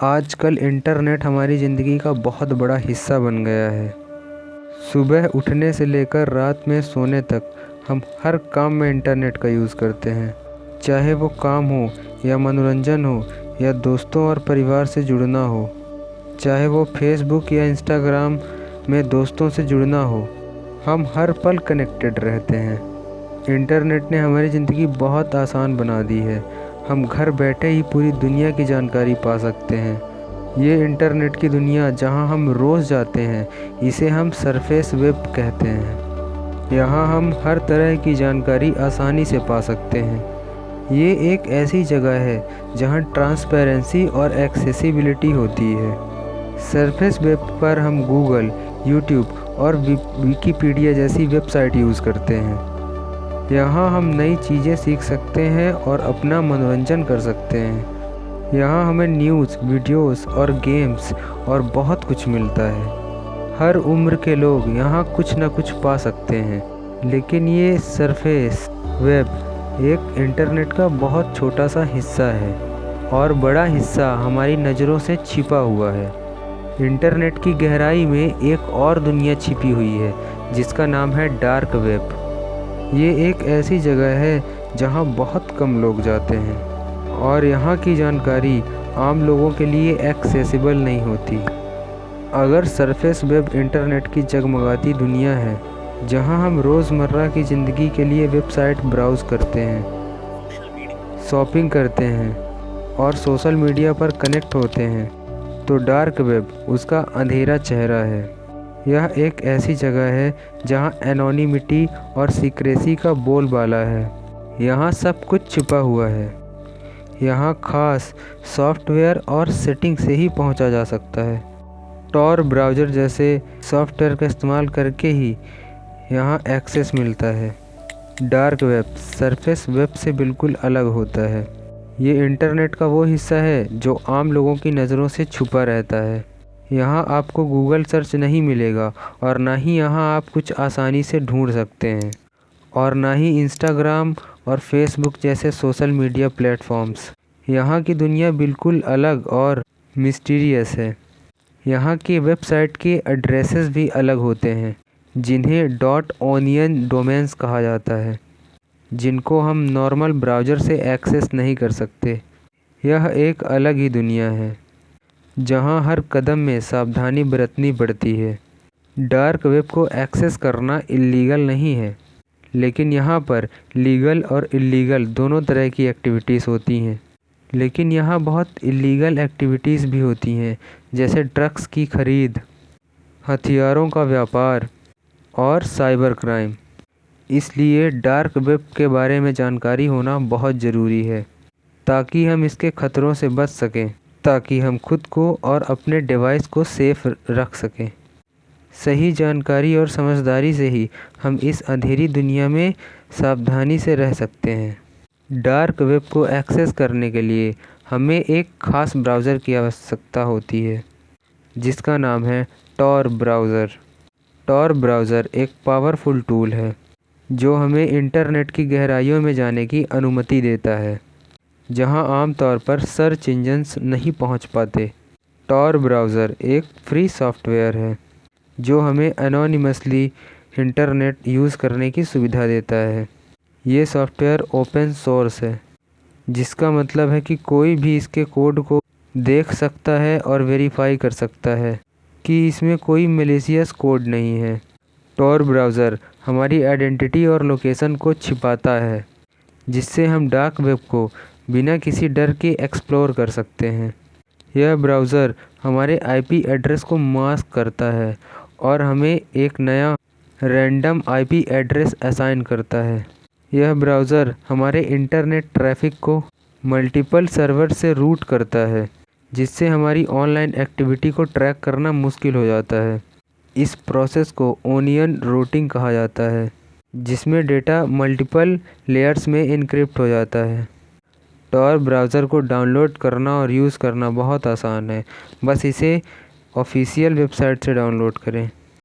आजकल इंटरनेट हमारी ज़िंदगी का बहुत बड़ा हिस्सा बन गया है। सुबह उठने से लेकर रात में सोने तक हम हर काम में इंटरनेट का यूज़ करते हैं। चाहे वो काम हो या मनोरंजन हो या दोस्तों और परिवार से जुड़ना हो, चाहे वो फेसबुक या इंस्टाग्राम में दोस्तों से जुड़ना हो, हम हर पल कनेक्टेड रहते हैं। इंटरनेट ने हमारी ज़िंदगी बहुत आसान बना दी है। हम घर बैठे ही पूरी दुनिया की जानकारी पा सकते हैं। ये इंटरनेट की दुनिया जहां हम रोज़ जाते हैं, इसे हम सरफेस वेब कहते हैं। यहाँ हम हर तरह की जानकारी आसानी से पा सकते हैं। ये एक ऐसी जगह है जहां ट्रांसपेरेंसी और एक्सेसिबिलिटी होती है। सरफेस वेब पर हम गूगल, यूट्यूब और विकिपीडिया जैसी वेबसाइट यूज़ करते हैं। यहाँ हम नई चीज़ें सीख सकते हैं और अपना मनोरंजन कर सकते हैं। यहाँ हमें न्यूज़, वीडियोस और गेम्स और बहुत कुछ मिलता है। हर उम्र के लोग यहाँ कुछ न कुछ पा सकते हैं। लेकिन ये सरफेस वेब एक इंटरनेट का बहुत छोटा सा हिस्सा है और बड़ा हिस्सा हमारी नज़रों से छिपा हुआ है। इंटरनेट की गहराई में एक और दुनिया छिपी हुई है जिसका नाम है डार्क वेब। ये एक ऐसी जगह है जहां बहुत कम लोग जाते हैं और यहाँ की जानकारी आम लोगों के लिए एक्सेसिबल नहीं होती। अगर सरफेस वेब इंटरनेट की जगमगाती दुनिया है जहां हम रोज़मर्रा की ज़िंदगी के लिए वेबसाइट ब्राउज़ करते हैं, शॉपिंग करते हैं और सोशल मीडिया पर कनेक्ट होते हैं, तो डार्क वेब उसका अंधेरा चेहरा है। यह एक ऐसी जगह है जहां एनोनिमिटी और सीक्रेसी का बोलबाला है। यहाँ सब कुछ छिपा हुआ है। यहाँ खास सॉफ्टवेयर और सेटिंग से ही पहुंचा जा सकता है। टॉर ब्राउज़र जैसे सॉफ्टवेयर का इस्तेमाल करके ही यहाँ एक्सेस मिलता है। डार्क वेब सरफेस वेब से बिल्कुल अलग होता है। ये इंटरनेट का वो हिस्सा है जो आम लोगों की नज़रों से छुपा रहता है। यहाँ आपको गूगल सर्च नहीं मिलेगा और ना ही यहाँ आप कुछ आसानी से ढूंढ सकते हैं, और ना ही इंस्टाग्राम और फेसबुक जैसे सोशल मीडिया प्लेटफॉर्म्स। यहाँ की दुनिया बिल्कुल अलग और मिस्टीरियस है। यहाँ की वेबसाइट के एड्रेसेस भी अलग होते हैं, जिन्हें .onion डोमेन्स कहा जाता है, जिनको हम नॉर्मल ब्राउज़र से एक्सेस नहीं कर सकते। यह एक अलग ही दुनिया है जहां हर कदम में सावधानी बरतनी पड़ती है। डार्क वेब को एक्सेस करना इल्लीगल नहीं है, लेकिन यहाँ पर लीगल और इल्लीगल दोनों तरह की एक्टिविटीज़ होती हैं। लेकिन यहाँ बहुत इल्लीगल एक्टिविटीज़ भी होती हैं, जैसे ड्रग्स की खरीद, हथियारों का व्यापार और साइबर क्राइम। इसलिए डार्क वेब के बारे में जानकारी होना बहुत ज़रूरी है ताकि हम इसके ख़तरों से बच सकें, ताकि हम खुद को और अपने डिवाइस को सेफ रख सकें। सही जानकारी और समझदारी से ही हम इस अंधेरी दुनिया में सावधानी से रह सकते हैं। डार्क वेब को एक्सेस करने के लिए हमें एक ख़ास ब्राउज़र की आवश्यकता होती है जिसका नाम है टॉर ब्राउज़र। टॉर ब्राउज़र एक पावरफुल टूल है जो हमें इंटरनेट की गहराइयों में जाने की अनुमति देता है जहां आमतौर पर सर्च इंजन्स नहीं पहुंच पाते। टॉर ब्राउज़र एक फ्री सॉफ्टवेयर है जो हमें एनोनिमसली इंटरनेट यूज़ करने की सुविधा देता है। ये सॉफ्टवेयर ओपन सोर्स है, जिसका मतलब है कि कोई भी इसके कोड को देख सकता है और वेरीफाई कर सकता है कि इसमें कोई मैलिशियस कोड नहीं है। टॉर ब्राउज़र हमारी आइडेंटिटी और लोकेशन को छिपाता है, जिससे हम डार्क वेब को बिना किसी डर के एक्सप्लोर कर सकते हैं। यह ब्राउज़र हमारे आईपी एड्रेस को मास्क करता है और हमें एक नया रैंडम आईपी एड्रेस असाइन करता है। यह ब्राउज़र हमारे इंटरनेट ट्रैफिक को मल्टीपल सर्वर से रूट करता है, जिससे हमारी ऑनलाइन एक्टिविटी को ट्रैक करना मुश्किल हो जाता है। इस प्रोसेस को ओनियन रूटिंग कहा जाता है, जिसमें डेटा मल्टीपल लेयर्स में इनक्रिप्ट हो जाता है। टॉर ब्राउज़र को डाउनलोड करना और यूज़ करना बहुत आसान है। बस इसे ऑफिशियल वेबसाइट से डाउनलोड करें।